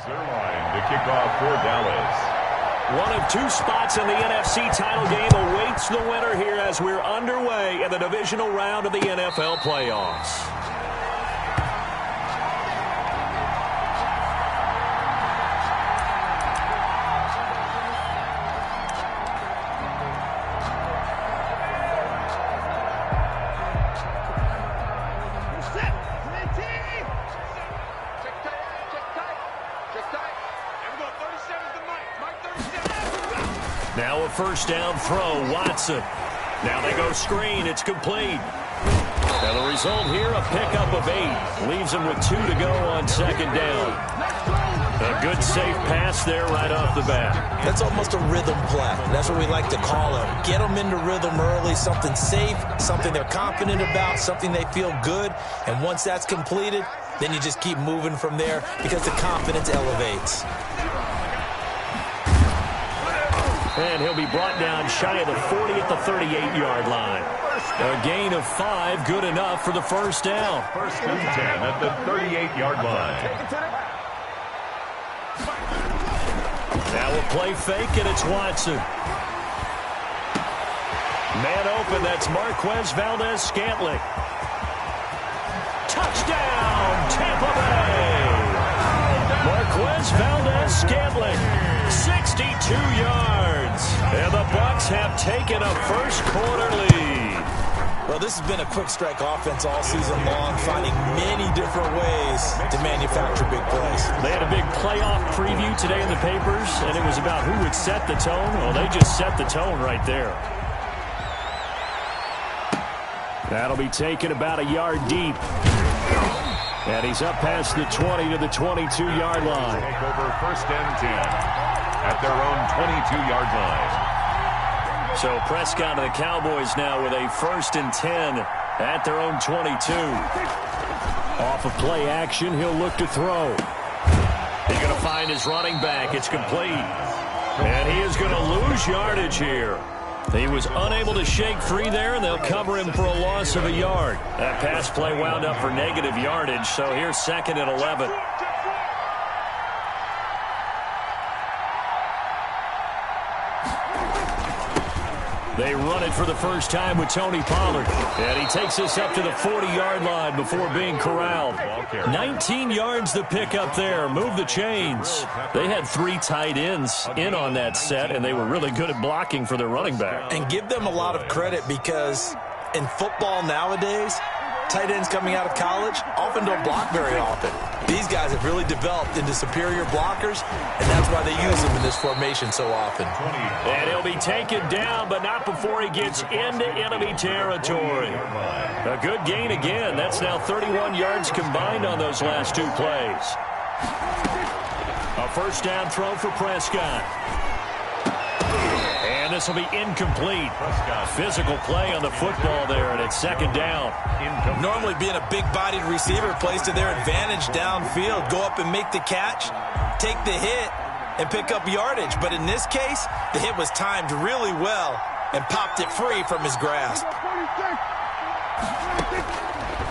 Zerline to kick off for Dallas. One of two spots in the NFC title game awaits the winner here as we're underway in the divisional round of the NFL playoffs. Now a first down throw, Watson. Now they go screen, it's complete. And the result here, a pickup of 8. Leaves him with 2 to go on second down. A good safe pass there right off the bat. That's almost a rhythm play. That's what we like to call it. Get them into rhythm early, something safe, something they're confident about, something they feel good. And once that's completed, then you just keep moving from there because the confidence elevates. And he'll be brought down shy of the 40 at the 38-yard line. A gain of 5, good enough for the first down. First and 10 at the 38-yard line. Now a play fake, and it's Watson. Man open, that's Marquez Valdez-Scantling. Touchdown, Tampa Bay! Marquez Valdez-Scantling, 62 yards. And the Bucs have taken a first-quarter lead. Well, this has been a quick strike offense all season long, finding many different ways to manufacture big plays. They had a big playoff preview today in the papers, and it was about who would set the tone. Well, they just set the tone right there. That'll be taken about a yard deep. And he's up past the 20 to the 22-yard line. Take over first and 10 at their own 22-yard line. So Prescott and the Cowboys now with a first and 10 at their own 22. Off of play action, he'll look to throw. He's going to find his running back. It's complete. And he is going to lose yardage here. He was unable to shake free there, and they'll cover him for a loss of a yard. That pass play wound up for negative yardage, so here's second and 11. They run it for the first time with Tony Pollard. And he takes us up to the 40-yard line before being corralled. 19 yards the pick up there. Move the chains. They had 3 tight ends in on that set, and they were really good at blocking for their running back. And give them a lot of credit because in football nowadays, tight ends coming out of college often don't block very often. These guys have really developed into superior blockers, and that's why they use them in this formation so often. And he'll be taken down, but not before he gets into enemy territory. A good gain again. That's now 31 yards combined on those last 2 plays. A first down throw for Prescott. And this will be incomplete. Physical play on the football there, and it's second down. Normally being a big-bodied receiver plays to their advantage downfield. Go up and make the catch, take the hit, and pick up yardage. But in this case, the hit was timed really well and popped it free from his grasp.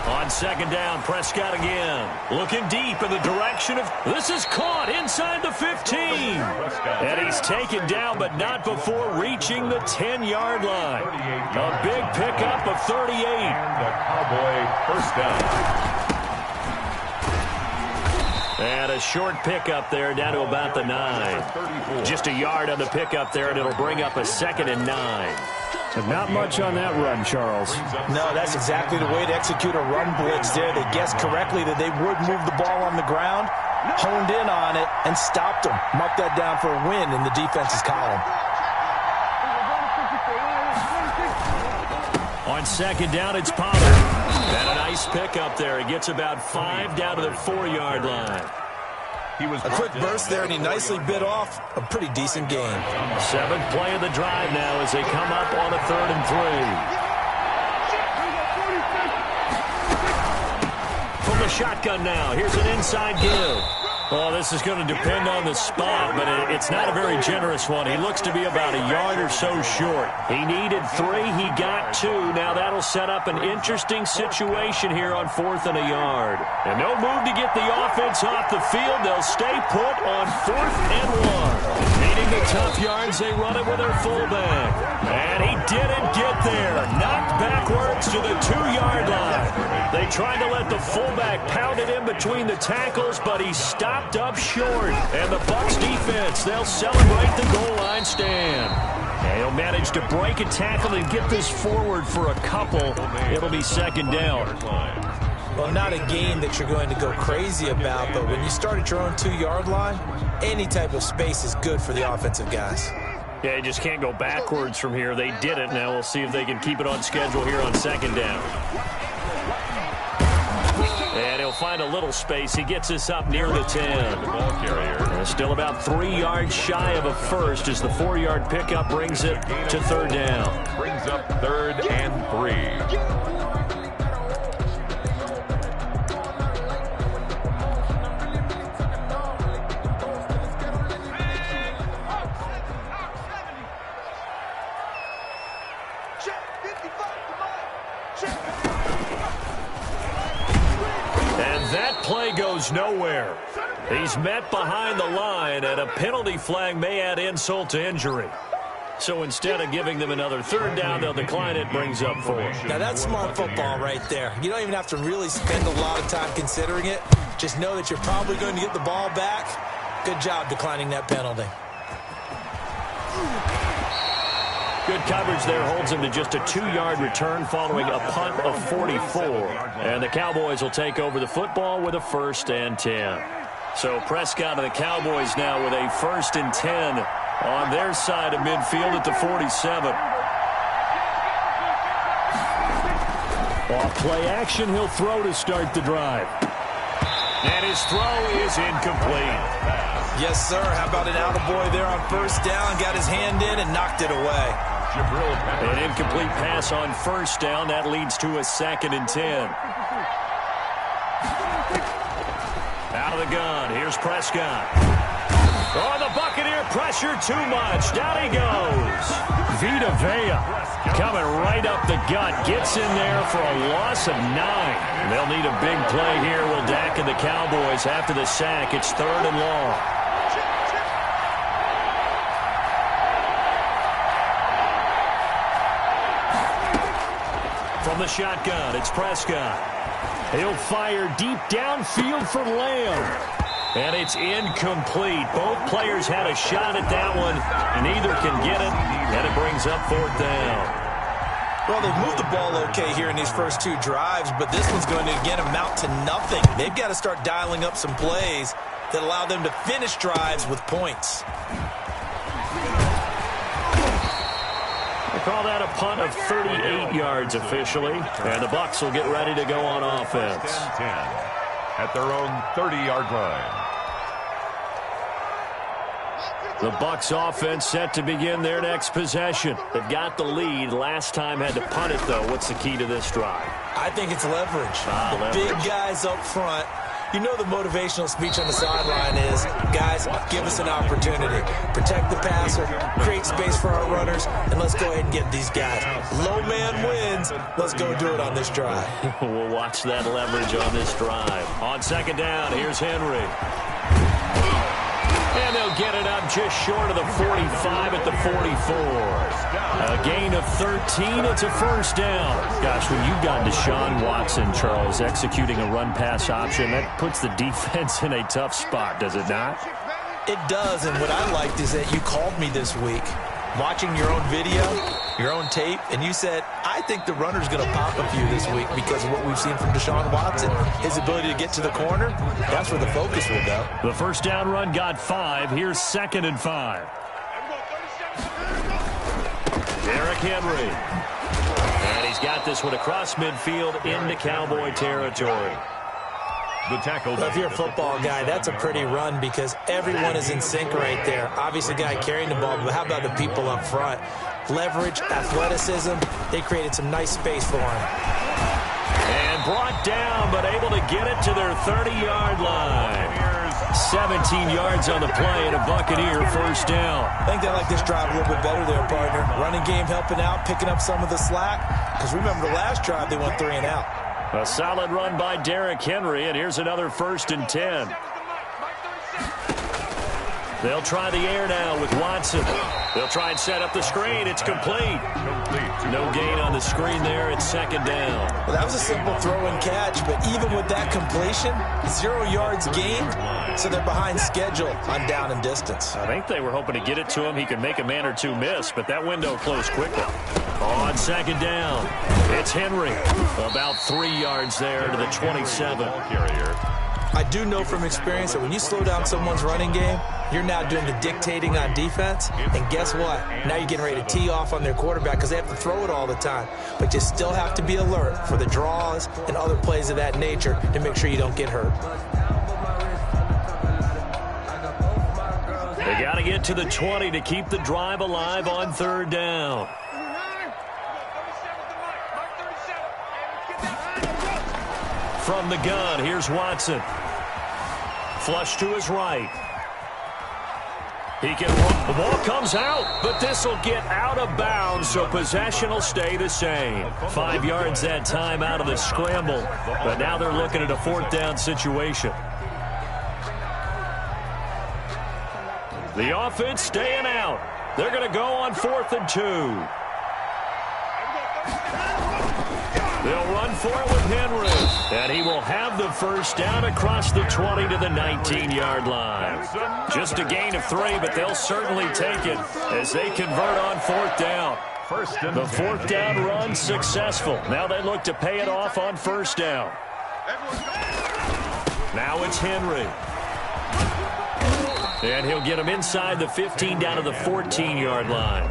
On second down, Prescott again. Looking deep in the direction of... This is caught inside the 15. And he's taken down, but not before reaching the 10-yard line. A big pickup of 38. And the Cowboy first down. And a short pickup there down to about the 9. Just a yard on the pickup there, and it'll bring up a second and 9. But not much on that run, Charles. No, that's exactly the way to execute a run blitz there. They guessed correctly that they would move the ball on the ground, honed in on it, and stopped them. Mark that down for a win in the defense's column. On second down, it's Pollard. And a nice pickup there. He gets about 5 down to the 4-yard line. A quick burst there, and he nicely bit off a pretty decent game. 7th play of the drive now as they come up on a 3rd and 3. From the shotgun now, here's an inside give. Well, this is going to depend on the spot, but it's not a very generous one. He looks to be about a yard or so short. He needed 3. He got 2. Now that'll set up an interesting situation here on 4th and a yard. And no move to get the offense off the field. They'll stay put on 4th and 1. Needing the tough yards, they run it with their fullback. And he didn't get there. Knocked backwards to the 2-yard line. They tried to let the fullback pound it in between the tackles, but he stopped up short. And the Bucs defense, they'll celebrate the goal line stand. And he'll manage to break a tackle and get this forward for a couple. It'll be 2nd down. Well, not a game that you're going to go crazy about, but when you start at your own 2-yard line, any type of space is good for the offensive guys. Yeah, you just can't go backwards from here. They did it. Now we'll see if they can keep it on schedule here on 2nd down. And he'll find a little space. He gets us up near the 10. The ball carrier. Still about 3 yards shy of a first as the 4-yard pickup brings it to 3rd down. Brings up 3rd and 3. Play goes nowhere. He's met behind the line, and a penalty flag may add insult to injury. So instead of giving them another 3rd down, they'll decline it, brings up 4. Now that's smart football right there. You don't even have to really spend a lot of time considering it. Just know that you're probably going to get the ball back. Good job declining that penalty. Good coverage there holds him to just a 2-yard return following a punt of 44. And the Cowboys will take over the football with a 1st and 10. So Prescott and the Cowboys now with a 1st and 10 on their side of midfield at the 47. Off play action, he'll throw to start the drive. And his throw is incomplete. Yes, sir. How about an attaboy there on 1st down? Got his hand in and knocked it away. An incomplete pass on 1st down. That leads to a 2nd and 10. Out of the gun. Here's Prescott. Oh, the Buccaneer pressure too much. Down he goes. Vita Vea coming right up the gut. Gets in there for a loss of 9. They'll need a big play here with Dak and the Cowboys after the sack. It's 3rd and long. From the shotgun, it's Prescott. He'll fire deep downfield for Lamb. And it's incomplete. Both players had a shot at that one. Neither can get it, and it brings up 4th down. Well, they've moved the ball okay here in these first 2 drives, but this one's going to, again, amount to nothing. They've got to start dialing up some plays that allow them to finish drives with points. They call that a punt of 38 yards officially, and the Bucs will get ready to go on offense. 10 at their own 30-yard line. The Bucs offense set to begin their next possession. They've got the lead. Last time had to punt it, though. What's the key to this drive? I think it's leverage. Leverage. Big guys up front. You know the motivational speech on the sideline is, guys, give us an opportunity. Protect the passer, create space for our runners, and let's go ahead and get these guys. Low man wins. Let's go do it on this drive. We'll watch that leverage on this drive. On 2nd down, here's Henry. And they'll get it up just short of the 45 at the 44. A gain of 13. It's a 1st down. Gosh, when you've got Deshaun Watson, Charles, executing a run-pass option, that puts the defense in a tough spot, does it not? It does, and what I liked is that you called me this week, watching your own video, your own tape, and you said, I think the runner's going to pop a few this week because of what we've seen from Deshaun Watson. His ability to get to the corner, that's where the focus will go. The 1st down run got 5. Here's 2nd and 5. Derrick Henry. And he's got this one across midfield into Cowboy territory. The tackle. Well, if you're a football guy, that's a pretty run because everyone is in sync right there. Obviously, the guy carrying the ball, but how about the people up front? Leverage, athleticism, they created some nice space for him. And brought down, but able to get it to their 30-yard line. 17 yards on the play and a Buccaneer first down. I think they like this drive a little bit better there, partner. Running game helping out, picking up some of the slack. Because remember, the last drive, they went 3 and out. A solid run by Derrick Henry, and here's another 1st and 10. They'll try the air now with Watson. They'll try and set up the screen. It's complete. No gain on the screen there. It's 2nd down. Well, that was a simple throw and catch, but even with that completion, 0 yards gained, so they're behind schedule on down and distance. I think they were hoping to get it to him. He could make a man or two miss, but that window closed quickly. On 2nd down, it's Henry. About 3 yards there to the 27. I do know from experience that when you slow down someone's running game, you're now doing the dictating on defense. And guess what? Now you're getting ready to tee off on their quarterback because they have to throw it all the time. But you still have to be alert for the draws and other plays of that nature to make sure you don't get hurt. They got to get to the 20 to keep the drive alive on 3rd down. From the gun, here's Watson. Flush to his right. He can run. The ball comes out, but this will get out of bounds, so possession will stay the same. 5 yards that time out of the scramble, but now they're looking at a 4th down situation. The offense staying out. They're going to go on 4th and 2. They'll run for it with Henry. And he will have the first down across the 20 to the 19-yard line. Just a gain of 3, but they'll certainly take it as they convert on 4th down. The 4th down run successful. Now they look to pay it off on 1st down. Now it's Henry. And he'll get him inside the 15 down to the 14-yard line.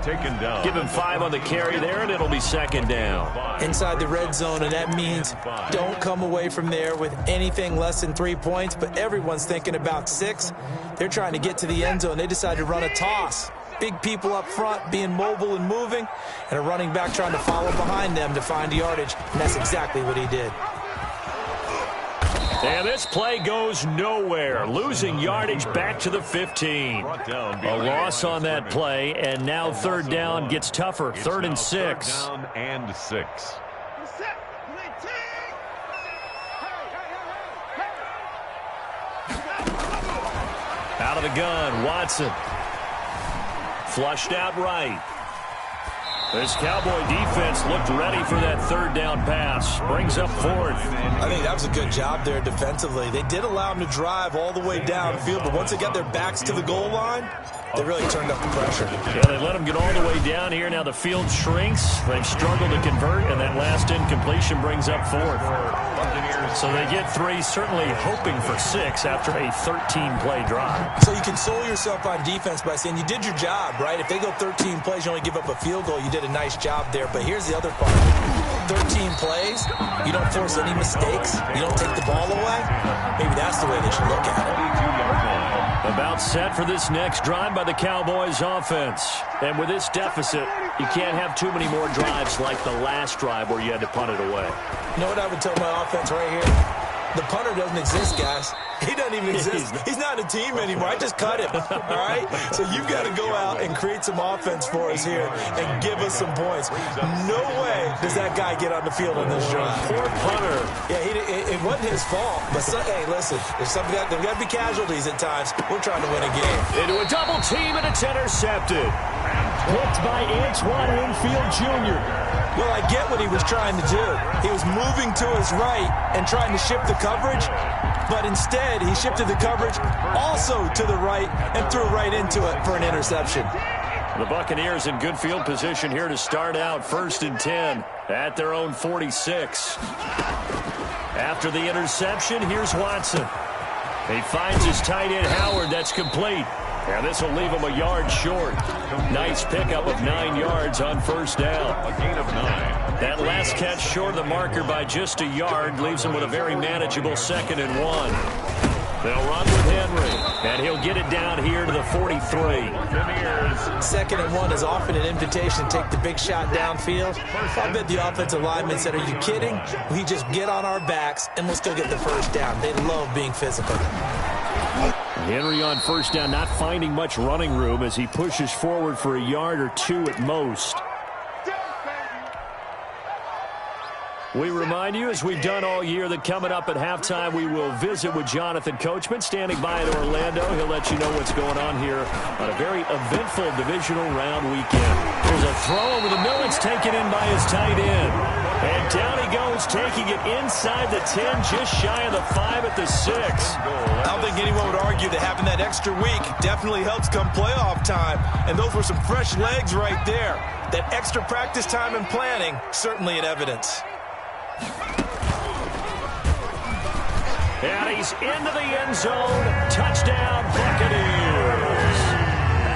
Taken down. Give him 5 on the carry there, and it'll be 2nd down. Inside the red zone, and that means don't come away from there with anything less than 3 points, but everyone's thinking about 6. They're trying to get to the end zone. They decide to run a toss. Big people up front being mobile and moving, and a running back trying to follow behind them to find yardage, and that's exactly what he did. And this play goes nowhere, losing yardage back to the 15. A loss on that play, and now 3rd down gets tougher. 3rd and 6. 3rd down and 6. Out of the gun, Watson. Flushed out right. This Cowboy defense looked ready for that 3rd down pass. Brings up 4th. I think that was a good job there defensively. They did allow them to drive all the way downfield, but once they got their backs to the goal line, they really turned up the pressure. Yeah, they let them get all the way down here. Now the field shrinks. They've struggled to convert, and that last incompletion brings up 4th. So they get 3, certainly hoping for 6 after a 13-play drive. So you console yourself on defense by saying you did your job, right? If they go 13 plays, you only give up a field goal, you did a nice job there. But here's the other part. 13 plays, you don't force any mistakes, you don't take the ball away. Maybe that's the way they should look at it. About set for this next drive by the Cowboys offense. And with this deficit, you can't have too many more drives like the last drive where you had to punt it away. You know what I would tell my offense right here? The punter doesn't exist, guys. He doesn't even exist. He's not a team anymore. I just cut him, all right? So you've got to go out and create some offense for us here and give us some points. No way does that guy get on the field on this drive. Poor punter. Yeah, it wasn't his fault. But, hey, listen, there's got to be casualties at times. We're trying to win a game. Into a double team, and it's intercepted. Picked by Antoine Winfield Jr. Well, I get what he was trying to do. He was moving to his right and trying to shift the coverage, but instead he shifted the coverage also to the right and threw right into it for an interception. The Buccaneers in good field position here to start out. 1st and 10 at their own 46. After the interception, here's Watson. He finds his tight end Howard. That's complete. And this will leave him a yard short. Nice pickup of 9 yards on 1st down. A gain of 9. That last catch short of the marker by just a yard leaves him with a very manageable 2nd and 1. They'll run with Henry, and he'll get it down here to the 43. 2nd and 1 is often an invitation to take the big shot downfield. I bet the offensive lineman said, are you kidding? We just get on our backs, and we'll still get the first down. They love being physical. Henry on first down, not finding much running room as he pushes forward for a yard or two at most. We remind you, as we've done all year, that coming up at halftime, we will visit with Jonathan Coachman, standing by in Orlando. He'll let you know what's going on here on a very eventful divisional round weekend. There's a throw over the middle. It's taken in by his tight end. And down he goes, taking it inside the 10, just shy of the 5 at the 6. I don't think anyone would argue that having that extra week definitely helps come playoff time. And those were some fresh legs right there. That extra practice time and planning, certainly in evidence. And he's into the end zone. Touchdown, Buccaneers.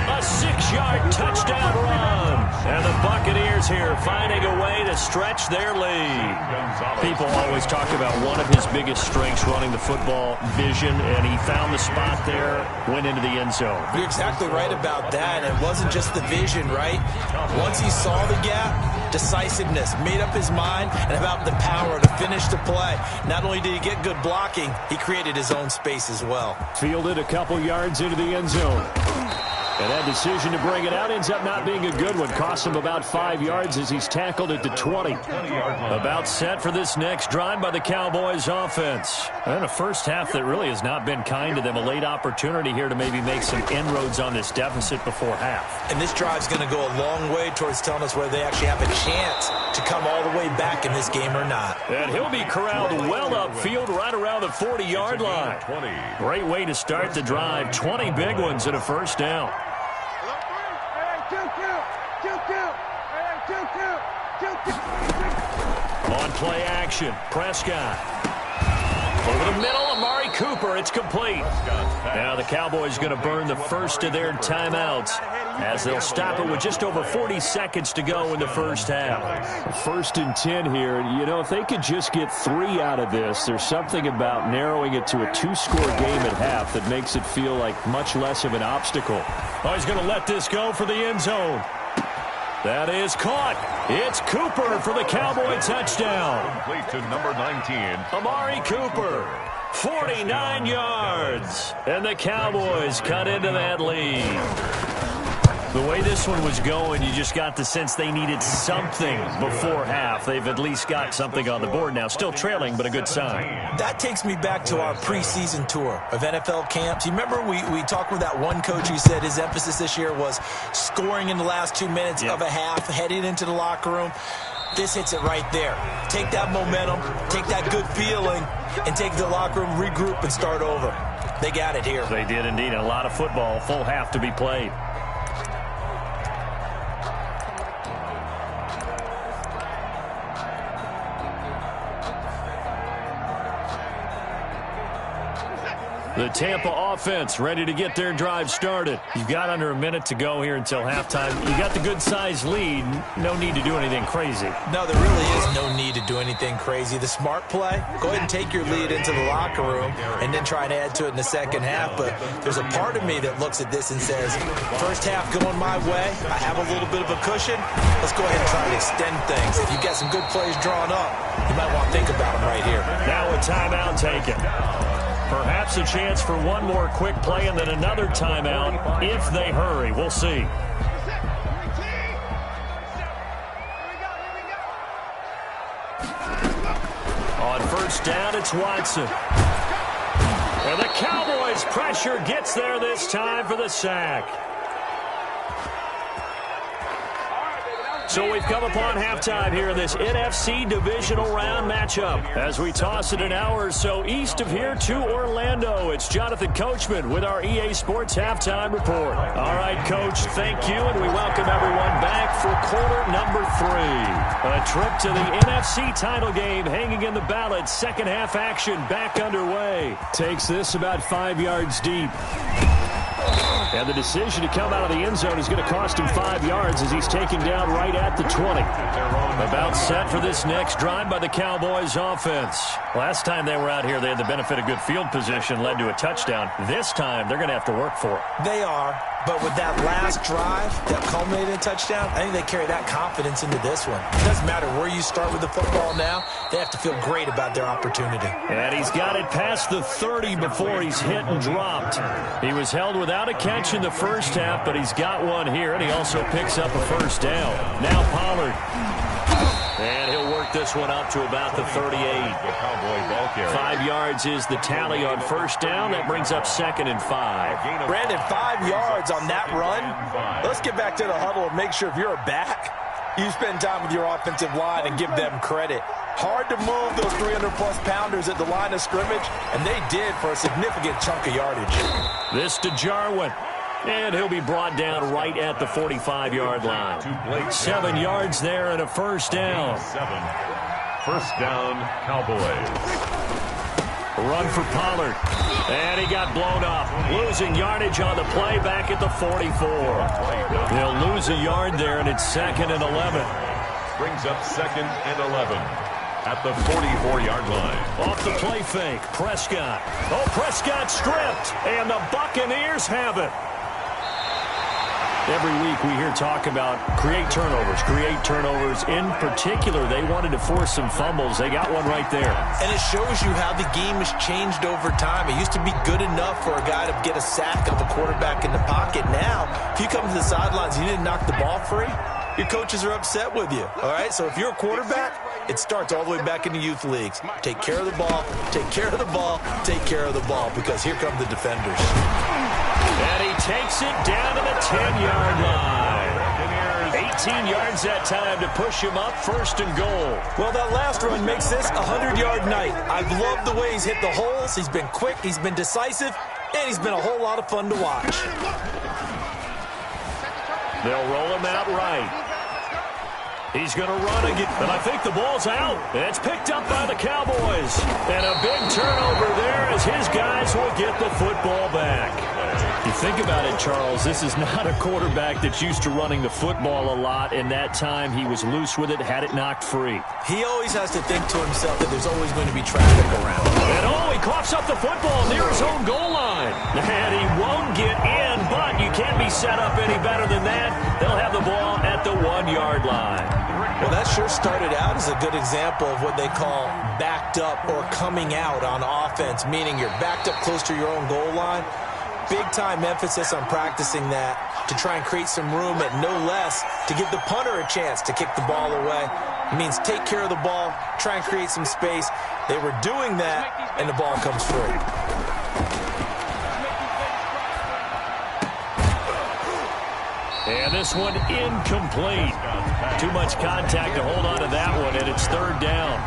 A 6-yard touchdown run. And the Buccaneers here finding a way to stretch their lead. People always talk about one of his biggest strengths, running the football, vision, and he found the spot there, went into the end zone. You're exactly right about that. It wasn't just the vision, right? Once he saw the gap, decisiveness, made up his mind, and about the power to finish the play. Not only did he get good blocking, he created his own space as well. Fielded a couple yards into the end zone. And that decision to bring it out ends up not being a good one. Costs him about 5 yards as he's tackled at the 20. About set for this next drive by the Cowboys offense. And a first half that really has not been kind to them. A late opportunity here to maybe make some inroads on this deficit before half. And this drive's going to go a long way towards telling us whether they actually have a chance to come all the way back in this game or not. And he'll be corralled well upfield right around the 40-yard line. Great way to start the drive. 20 big ones and a first down. On play action, Prescott. Over the middle, Amari Cooper. It's complete. Now the Cowboys going to burn the first of their timeouts as they'll stop it with just over 40 seconds to go in the first half. 1st and 10 here. You know, if they could just get 3 out of this, there's something about narrowing it to a 2-score game at half that makes it feel like much less of an obstacle. Oh, he's going to let this go for the end zone. That is caught. It's Cooper for the Cowboy touchdown. Complete to number 19. Amari Cooper, 49 yards. And the Cowboys cut into that lead. The way this one was going, you just got the sense they needed something before half. They've at least got something on the board now. Still trailing, but a good sign. That takes me back to our preseason tour of NFL camps. You remember we talked with that one coach who said his emphasis this year was scoring in the last 2 minutes of a half, heading into the locker room. This hits it right there. Take that momentum, take that good feeling, and take the locker room, regroup, and start over. They got it here. They did indeed. A lot of football, full half to be played. The Tampa offense ready to get their drive started. You've got under a minute to go here until halftime. You got the good-sized lead. No need to do anything crazy. No, there really is no need to do anything crazy. The smart play, go ahead and take your lead into the locker room and then try and add to it in the second half. But there's a part of me that looks at this and says, first half going my way, I have a little bit of a cushion. Let's go ahead and try and extend things. If you've got some good plays drawn up, you might want to think about them right here. Now a timeout taken. Perhaps a chance for one more quick play and then another timeout if they hurry. We'll see. On first down, it's Watson. And the Cowboys' pressure gets there this time for the sack. So we've come upon halftime here in this NFC divisional round matchup. As we toss it an hour or so east of here to Orlando, it's Jonathan Coachman with our EA Sports Halftime Report. All right, Coach, thank you, and we welcome everyone back for quarter number 3. A trip to the NFC title game hanging in the balance. Second half action back underway. Takes this about 5 yards deep. And the decision to come out of the end zone is going to cost him 5 yards as he's taken down right at the 20. About set for this next drive by the Cowboys offense. Last time they were out here, they had the benefit of good field position, led to a touchdown. This time, they're going to have to work for it. They are. But with that last drive that culminated in a touchdown, I think they carry that confidence into this one. It doesn't matter where you start with the football now. They have to feel great about their opportunity. And he's got it past the 30 before he's hit and dropped. He was held without a catch in the first half, but he's got one here, and he also picks up a first down. Now Pollard. And he'll work this one up to about the 38. 5 yards is the tally on first down. That brings up 2nd and 5. Brandon, 5 yards on that run. Let's get back to the huddle and make sure if you're a back, you spend time with your offensive line and give them credit. Hard to move those 300-plus pounders at the line of scrimmage, and they did for a significant chunk of yardage. This to Jarwin. And he'll be brought down right at the 45-yard line. 7 yards there and a first down. 7. First down, Cowboys. Run for Pollard. And he got blown up. Losing yardage on the play back at the 44. They'll lose a yard there, and it's 2nd and 11. Brings up 2nd and 11. At the 44-yard line. Off the play fake, Prescott. Oh, Prescott stripped, and the Buccaneers have it. Every week we hear talk about create turnovers. In particular, they wanted to force some fumbles. They got one right there. And it shows you how the game has changed over time. It used to be good enough for a guy to get a sack of a quarterback in the pocket. Now, if you come to the sidelines and you didn't knock the ball free, your coaches are upset with you. All right, so if you're a quarterback, it starts all the way back in the youth leagues. Take care of the ball, take care of the ball, take care of the ball, because here come the defenders. And he takes it down to the 10-yard line. 18 yards that time to push him up, 1st and goal. Well, that last run makes this a 100-yard night. I've loved the way he's hit the holes. He's been quick, he's been decisive, and he's been a whole lot of fun to watch. They'll roll him out right. He's going to run again, but I think the ball's out. It's picked up by the Cowboys. And a big turnover there as his guys will get the football back. You think about it, Charles, this is not a quarterback that's used to running the football a lot, and that time he was loose with it, had it knocked free. He always has to think to himself that there's always going to be traffic around. And he coughs up the football near his own goal line. And he won't get in, but you can't be set up any better than that. They'll have the ball at the 1-yard line. Well, that sure started out as a good example of what they call backed up or coming out on offense, meaning you're backed up close to your own goal line. Big-time emphasis on practicing that to try and create some room at no less to give the punter a chance to kick the ball away. It means take care of the ball, try and create some space. They were doing that, and the ball comes free. And this one incomplete. Too much contact to hold on to that one, and it's 3rd down.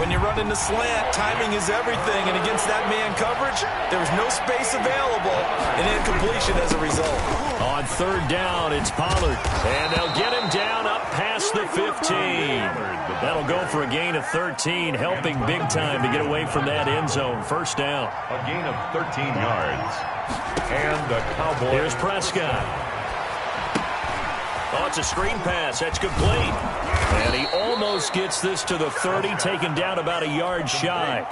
When you're running the slant, timing is everything, and against that man coverage, there was no space available, and incompletion as a result. On 3rd down, it's Pollard, and they'll get him down up past the 15. That'll go for a gain of 13, helping big time to get away from that end zone. 1st down. A gain of 13 yards. And the Cowboys. Here's Prescott. Oh, it's a screen pass. That's complete. And he almost gets this to the 30, taken down about a yard shy.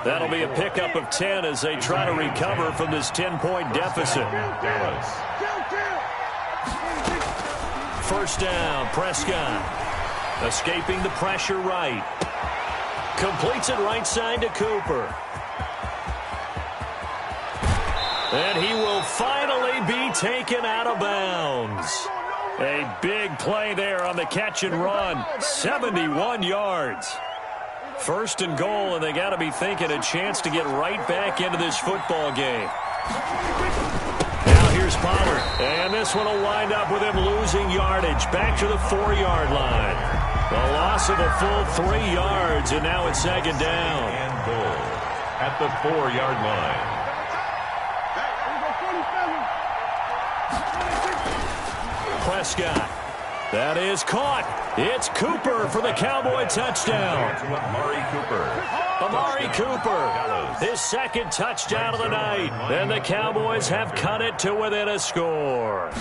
That'll be a pickup of 10 as they try to recover from this 10-point deficit. 1st down, Prescott. Escaping the pressure right. Completes it right side to Cooper. And he will finally be taken out of bounds. A big play there on the catch and run. 71 yards. 1st and goal, and they got to be thinking a chance to get right back into this football game. Now here's Pollard. And this one will wind up with him losing yardage. Back to the 4-yard line. The loss of a full 3 yards, and now it's 2nd down. And goal at the 4-yard line. Prescott. That is caught. It's Cooper for the Cowboy touchdown. Amari Cooper, his 2nd touchdown of the night. And the Cowboys have cut it to within a score.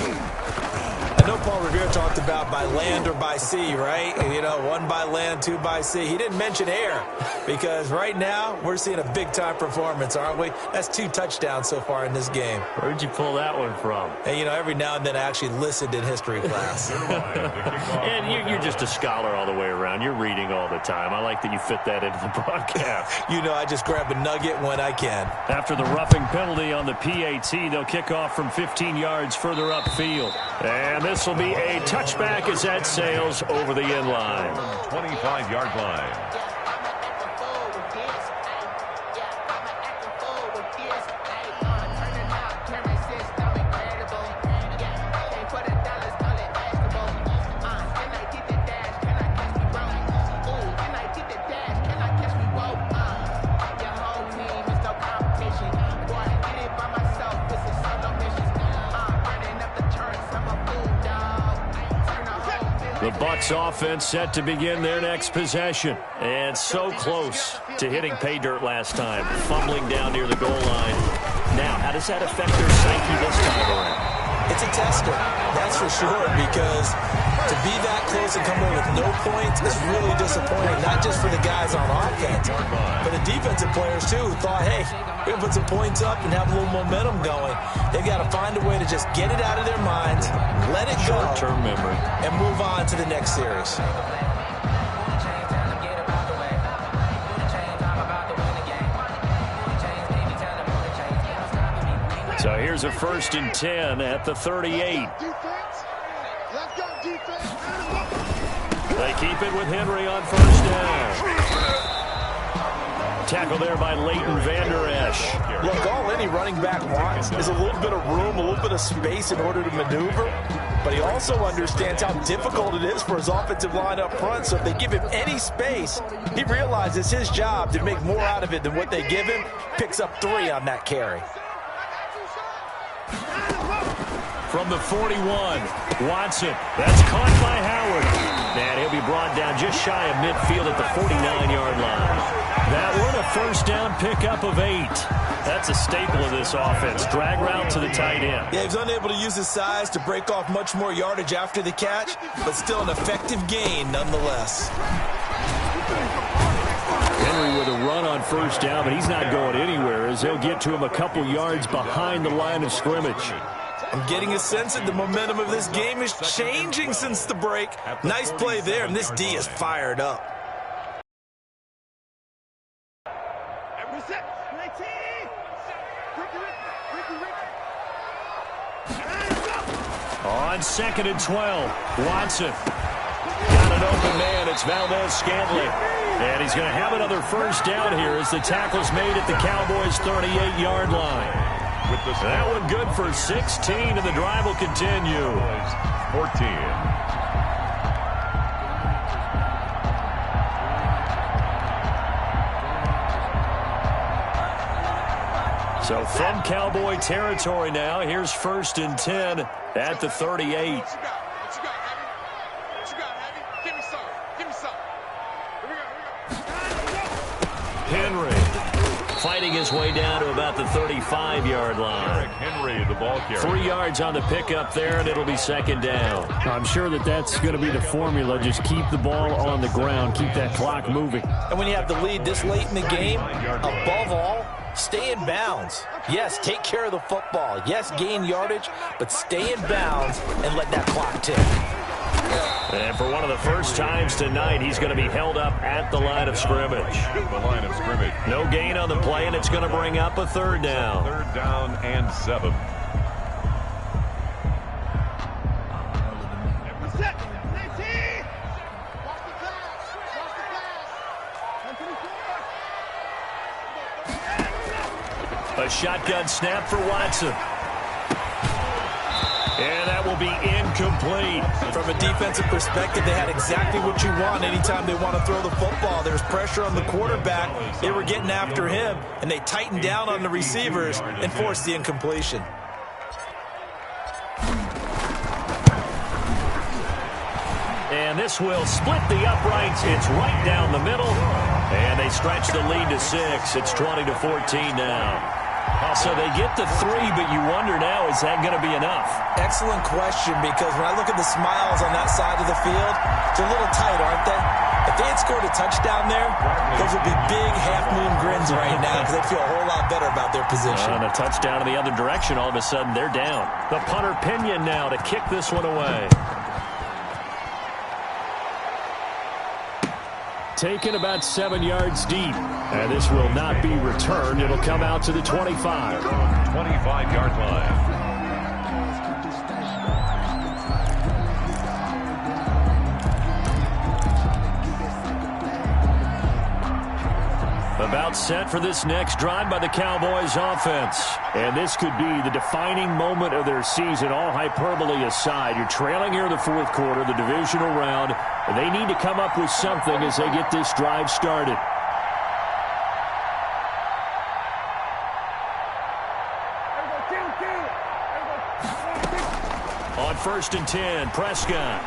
I know Paul Revere talked about by land or by sea, right? You know, 1 by land, 2 by sea. He didn't mention air because right now we're seeing a big-time performance, aren't we? That's 2 touchdowns so far in this game. Where'd you pull that one from? And, you know, every now and then I actually listened in history class. And you're just a scholar all the way around. You're reading all the time. I like that you fit that into the broadcast. You know, I just grab a nugget when I can. After the roughing penalty on the PAT, they'll kick off from 15 yards further upfield. And this will be a touchback as that sails over the end line. 25-yard line. The Bucs offense set to begin their next possession. And so close to hitting pay dirt last time. Fumbling down near the goal line. Now, how does that affect their psyche this time around? It's a tester, that's for sure, because to be that close and come away with no points is really disappointing, not just for the guys on offense, but the defensive players, too, who thought, hey, we're going to put some points up and have a little momentum going. They've got to find a way to just get it out of their minds, let it go, short-term memory, and move on to the next series. So here's a 1st and 10 at the 38. They keep it with Henry on 1st down. Tackle there by Leighton Vander Esch. Look, all any running back wants is a little bit of room, a little bit of space in order to maneuver. But he also understands how difficult it is for his offensive line up front. So if they give him any space, he realizes his job to make more out of it than what they give him. Picks up 3 on that carry. From the 41, Watson. That's caught by Howard. And he'll be brought down just shy of midfield at the 49-yard line. That one, a 1st down pickup of 8. That's a staple of this offense. Drag route to the tight end. Yeah, he was unable to use his size to break off much more yardage after the catch, but still an effective gain nonetheless. Henry with a run on 1st down, but he's not going anywhere as they'll get to him a couple yards behind the line of scrimmage. I'm getting a sense that the momentum of this game is changing since the break. Nice play there, and this D is fired up. On 2nd and 12, Watson. Got an open man. It's Valdez-Scantling. And he's going to have another 1st down here as the tackle's made at the Cowboys' 38-yard line. That one good for 16, and the drive will continue. 14. So from Cowboy territory now, here's 1st and 10 at the 38. Henry fighting his way down to about the 35-yard line. Henry, the ball carrier. 3 yards on the pickup there, and it'll be 2nd down. I'm sure that's going to be the formula. Just keep the ball on the ground. Keep that clock moving. And when you have the lead this late in the game, above all, stay in bounds. Yes, take care of the football. Yes, gain yardage, but stay in bounds and let that clock tick. And for one of the first times tonight, he's going to be held up at the line of scrimmage. The line of scrimmage. No gain on the play, and it's going to bring up a 3rd down. 3rd down and 7. A shotgun snap for Watson. And that will be incomplete. From a defensive perspective, they had exactly what you want anytime they want to throw the football. There's pressure on the quarterback. They were getting after him, and they tightened down on the receivers and forced the incompletion. And this will split the uprights. It's right down the middle. And they stretch the lead to 6. It's 20-14 now. So they get the 3, but you wonder now, is that going to be enough? Excellent question, because when I look at the smiles on that side of the field, they're a little tight, aren't they? If they had scored a touchdown there, those would be big half-moon grins right now because they'd feel a whole lot better about their position. And a touchdown in the other direction, all of a sudden they're down. The punter Pinion now to kick this one away. Taken about 7 yards deep. And this will not be returned. It'll come out to the 25. 25-yard line. About set for this next drive by the Cowboys offense. And this could be the defining moment of their season, all hyperbole aside. You're trailing here in the fourth quarter, the divisional round. And they need to come up with something as they get this drive started. On 1st and 10, Prescott.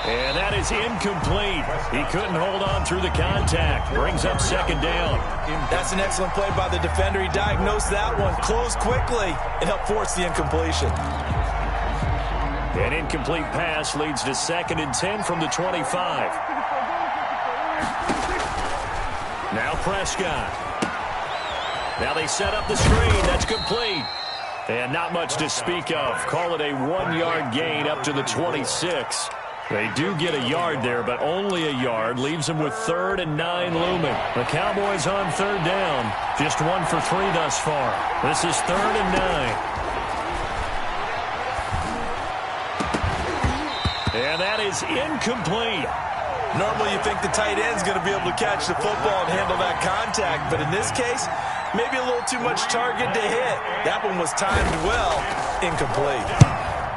And that is incomplete. He couldn't hold on through the contact. Brings up 2nd down. That's an excellent play by the defender. He diagnosed that one, closed quickly, and helped force the incompletion. An incomplete pass leads to 2nd and 10 from the 25. Now Prescott. Now they set up the screen. That's complete. And not much to speak of. Call it a 1-yard gain up to the 26. They do get a yard there, but only a yard. Leaves them with 3rd and 9 looming. The Cowboys on 3rd down. Just 1 for 3 thus far. This is 3rd and 9. And that is incomplete. Normally you think the tight end's going to be able to catch the football and handle that contact, but in this case, maybe a little too much target to hit. That one was timed well. Incomplete.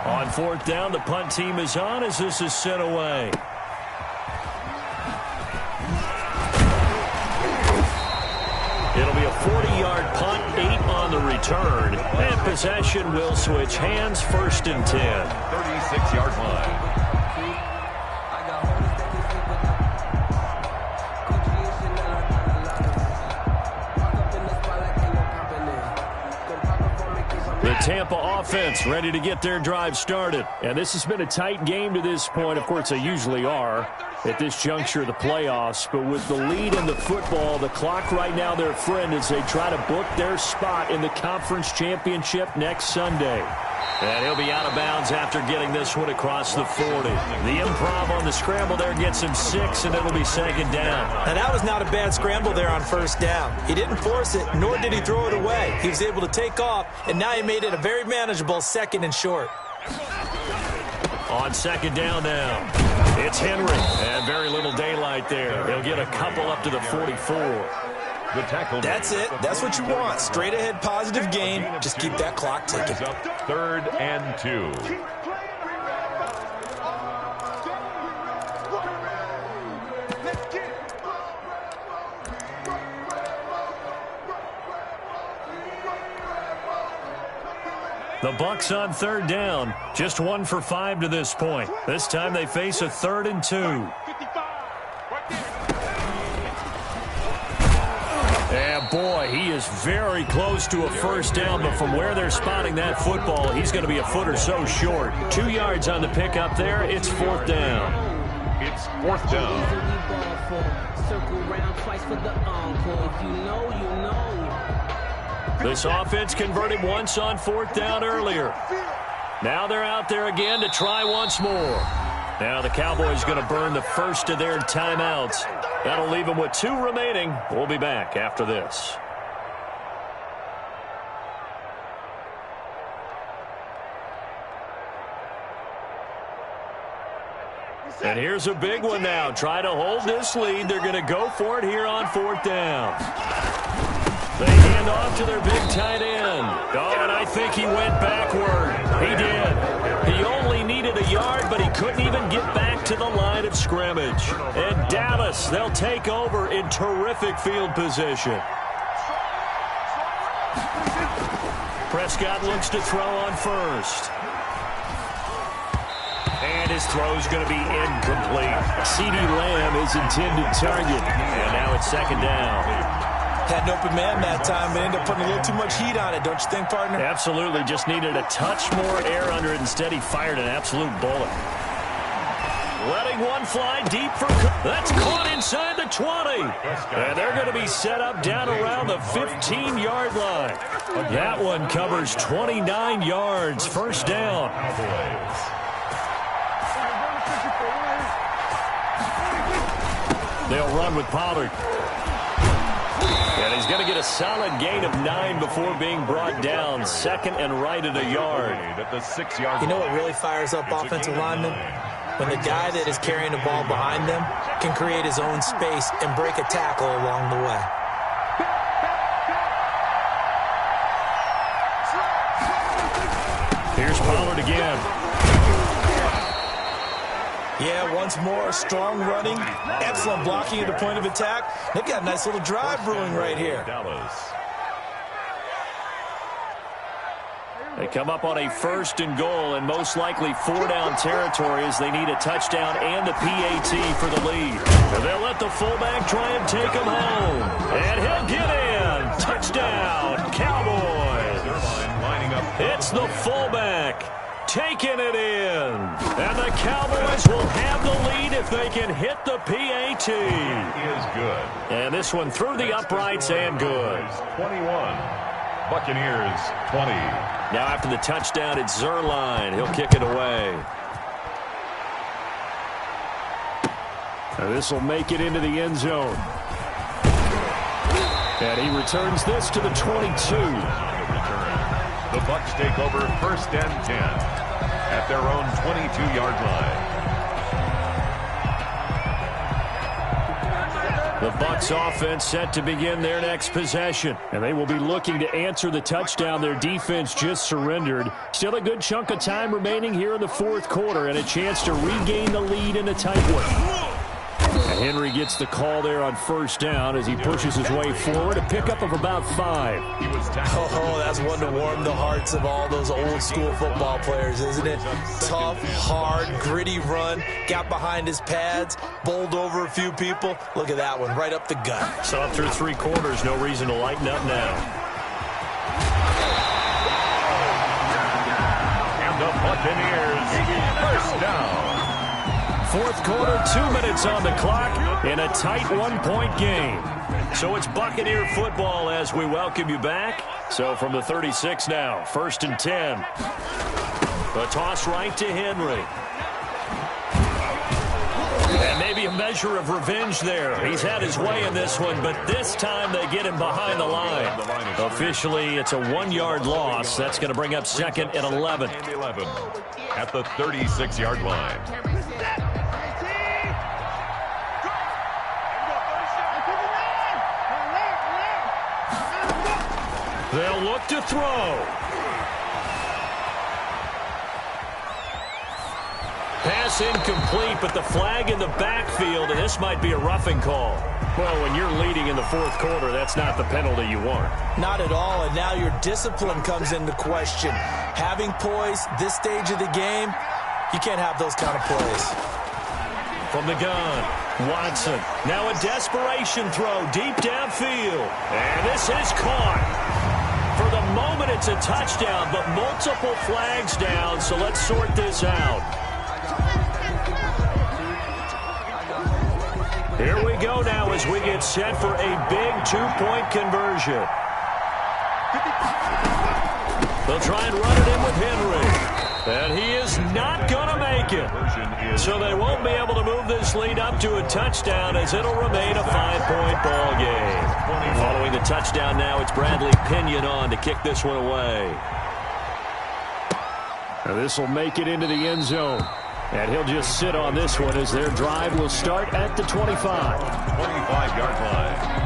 On 4th down, the punt team is on as this is sent away. It'll be a 40-yard punt, 8 on the return. And possession will switch hands, 1st and 10. 36-yard line. The Tampa offense ready to get their drive started. And this has been a tight game to this point. Of course, they usually are at this juncture of the playoffs. But with the lead in the football, the clock right now their friend as they try to book their spot in the conference championship next Sunday. And he'll be out of bounds after getting this one across the 40. The improv on the scramble there gets him 6, and it'll be 2nd down. And that was not a bad scramble there on 1st down. He didn't force it, nor did he throw it away. He was able to take off, and now he made it a very manageable 2nd and short. On 2nd down now, it's Henry, and very little daylight there. He'll get a couple up to the 44. The tackle. That's it. That's what you want. Straight ahead positive gain. Just keep that clock ticking. 3rd and 2. The Bucs on 3rd down. Just 1 for 5 to this point. This time they face a 3rd and 2. And boy, he is very close to a 1st down, but from where they're spotting that football, he's going to be a foot or so short. 2 yards on the pickup there. It's 4th down. It's 4th down. This offense converted once on 4th down earlier. Now they're out there again to try once more. Now the Cowboys going to burn the first of their timeouts. That'll leave them with 2 remaining. We'll be back after this. And here's a big one now. Try to hold this lead. They're going to go for it here on 4th down. They hand off to their big tight end. Oh, and I think he went backward. He did. He only needed a yard, but he couldn't even get back to the line of scrimmage. And Dallas, they'll take over in terrific field position. Prescott looks to throw on 1st. And his throw's going to be incomplete. CeeDee Lamb is intended target. And now it's 2nd down. Had an open man that time, but ended up putting a little too much heat on it, don't you think, partner? Absolutely. Just needed a touch more air under it. Instead, he fired an absolute bullet. Letting one fly deep for... That's caught inside the 20. And they're going to be set up down around the 15-yard line. That one covers 29 yards. First down. They'll run with Pollard. And he's going to get a solid gain of 9 before being brought down. Second and right at a yard. You know what really fires up offensive linemen? When the guy that is carrying the ball behind them can create his own space and break a tackle along the way. Here's Pollard again. Yeah, once more, strong running, excellent blocking at the point of attack. They've got a nice little drive brewing right here. They come up on a first and goal and most likely 4-down territory as they need a touchdown and the PAT for the lead. And they'll let the fullback try and take him home. And he'll get in. Touchdown, Cowboys. It's the fullback taking it in. And the Cowboys will have the lead if they can hit the PAT. Is good. And this one through the uprights and good. 21. Buccaneers 20. Now after the touchdown, it's Zerline. He'll kick it away. Now this will make it into the end zone. And he returns this to the 22. The Bucs take over first and 10 at their own 22-yard line. The Bucs offense set to begin their next possession. And they will be looking to answer the touchdown their defense just surrendered. Still a good chunk of time remaining here in the fourth quarter and a chance to regain the lead in a tight one. And Henry gets the call there on first down as he pushes his way forward. A pickup of about 5. Oh, that's one to warm the hearts of all those old school football players, isn't it? Tough, hard, gritty run. Got behind his pads, bowled over a few people. Look at that one, right up the gut. So up through 3 quarters, no reason to lighten up now. And the Buccaneers first down. Fourth quarter, 2 minutes on the clock in a tight 1-point game. So it's Buccaneer football as we welcome you back. So from the 36 now, first and 10. A toss right to Henry. And maybe a measure of revenge there. He's had his way in this one, but this time they get him behind the line. Officially, it's a 1-yard loss. That's going to bring up second and 11. At the 36-yard line. They'll look to throw. Pass incomplete, but the flag in the backfield, and this might be a roughing call. Well, when you're leading in the fourth quarter, that's not the penalty you want. Not at all, and now your discipline comes into question. Having poise this stage of the game, you can't have those kind of plays. From the gun, Watson. Now a desperation throw deep downfield. And this is caught. For the moment, it's a touchdown, but multiple flags down, so let's sort this out. Here we go now as we get set for a big 2-point conversion. They'll try and run it in with Henry. And he is not going to make it. So they won't be able to move this lead up to a touchdown as it'll remain a 5-point ball game. Following the touchdown now, it's Bradley Pinion on to kick this one away. Now this will make it into the end zone. And he'll just sit on this one as their drive will start at the 25. 25-yard line.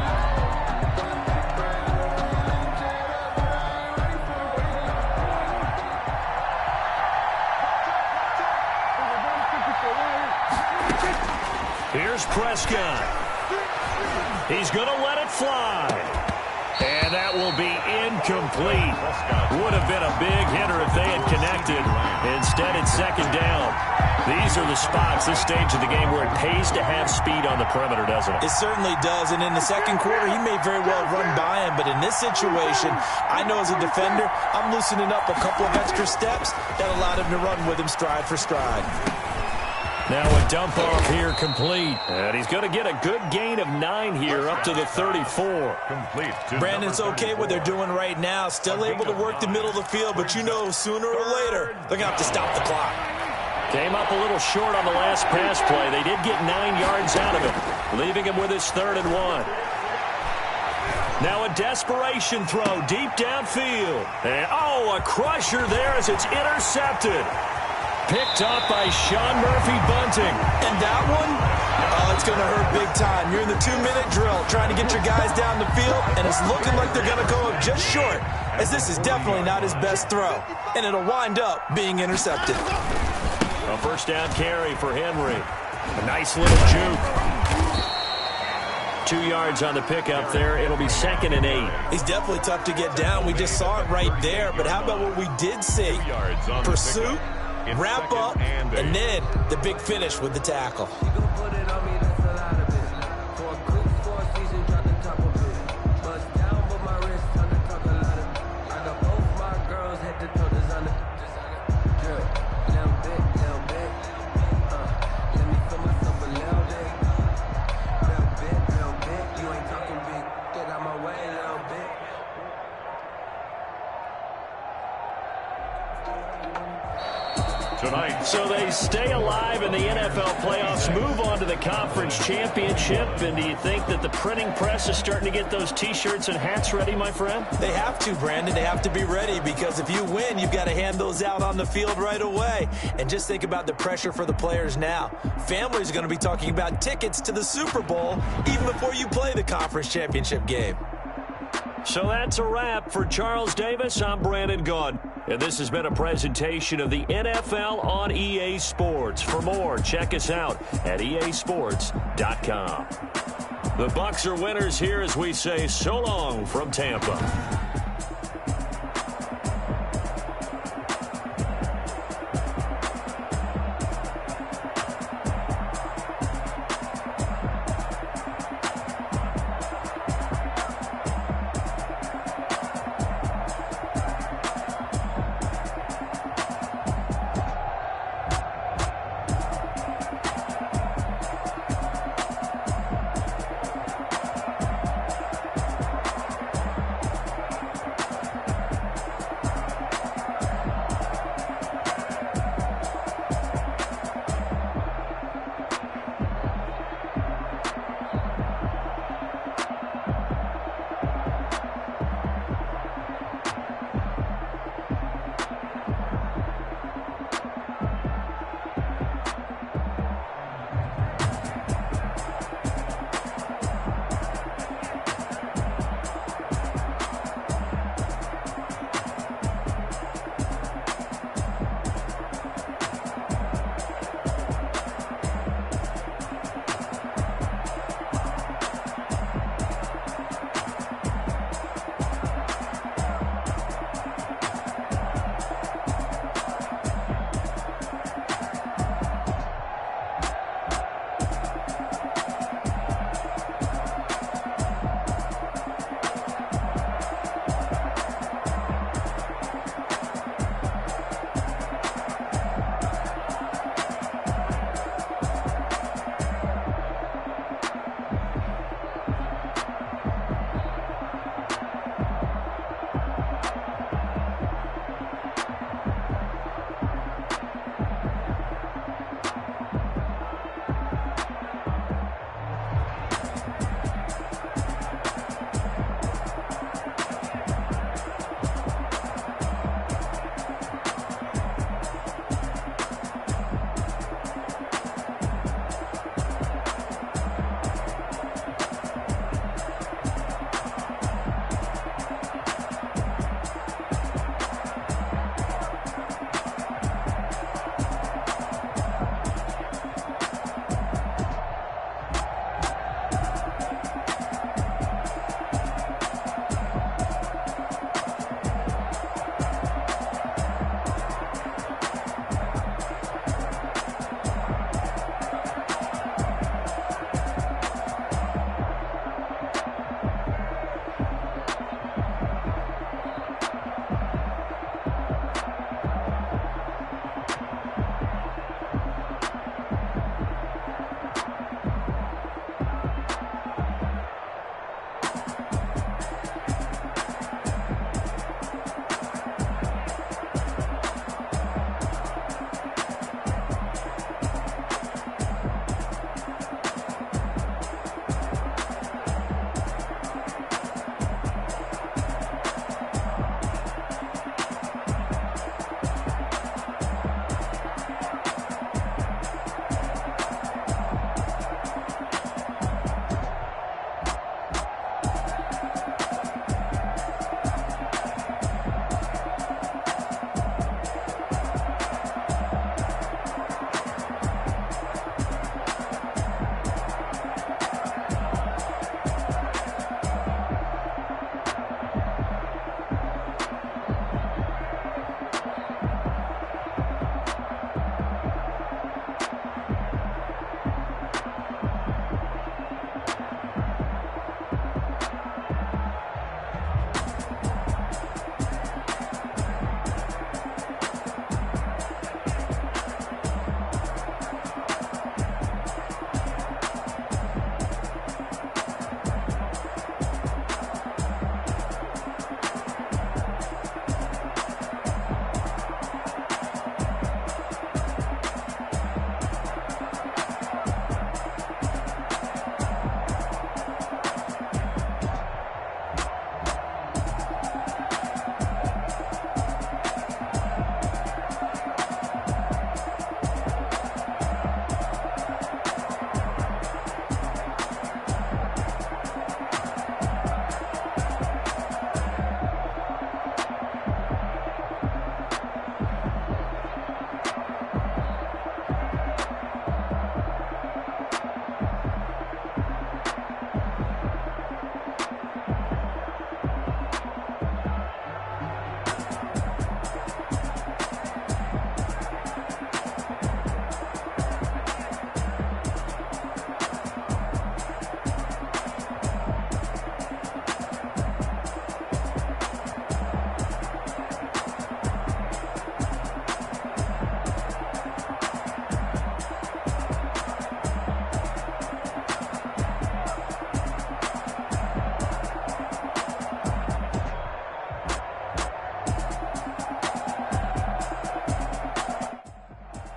Here's Prescott. He's going to let it fly. And that will be incomplete. Would have been a big hitter if they had connected. Instead, it's second down. These are the spots, this stage of the game, where it pays to have speed on the perimeter, doesn't it? It certainly does, and in the second quarter, he may very well run by him, but in this situation, I know as a defender, I'm loosening up a couple of extra steps that allowed him to run with him stride for stride. Now a dump off here complete. And he's going to get a good gain of 9 here up to the 34. Complete. Brandon's okay what they're doing right now. Still able to work the middle of the field, but you know sooner or later they're going to have to stop the clock. Came up a little short on the last pass play. They did get 9 yards out of it, leaving him with his 3rd and 1. Now a desperation throw deep downfield. And, a crusher there as it's intercepted. Picked up by Sean Murphy-Bunting. And that one, it's going to hurt big time. You're in the 2-minute drill trying to get your guys down the field, and it's looking like they're going to go up just short, as this is definitely not his best throw. And it'll wind up being intercepted. A first down carry for Henry. A nice little juke. 2 yards on the pickup there. It'll be 2nd and 8. He's definitely tough to get down. We just saw it right there. But how about what we did see? Pursuit, wrap up, and then the big finish with the tackle. So they stay alive in the NFL playoffs, move on to the conference championship. And do you think that the printing press is starting to get those T-shirts and hats ready, my friend? They have to, Brandon. They have to be ready, because if you win, you've got to hand those out on the field right away. And just think about the pressure for the players now. Families are going to be talking about tickets to the Super Bowl even before you play the conference championship game. So that's a wrap. For Charles Davis, I'm Brandon Gaudin. And this has been a presentation of the NFL on EA Sports. For more, check us out at easports.com. The Bucs are winners here as we say so long from Tampa.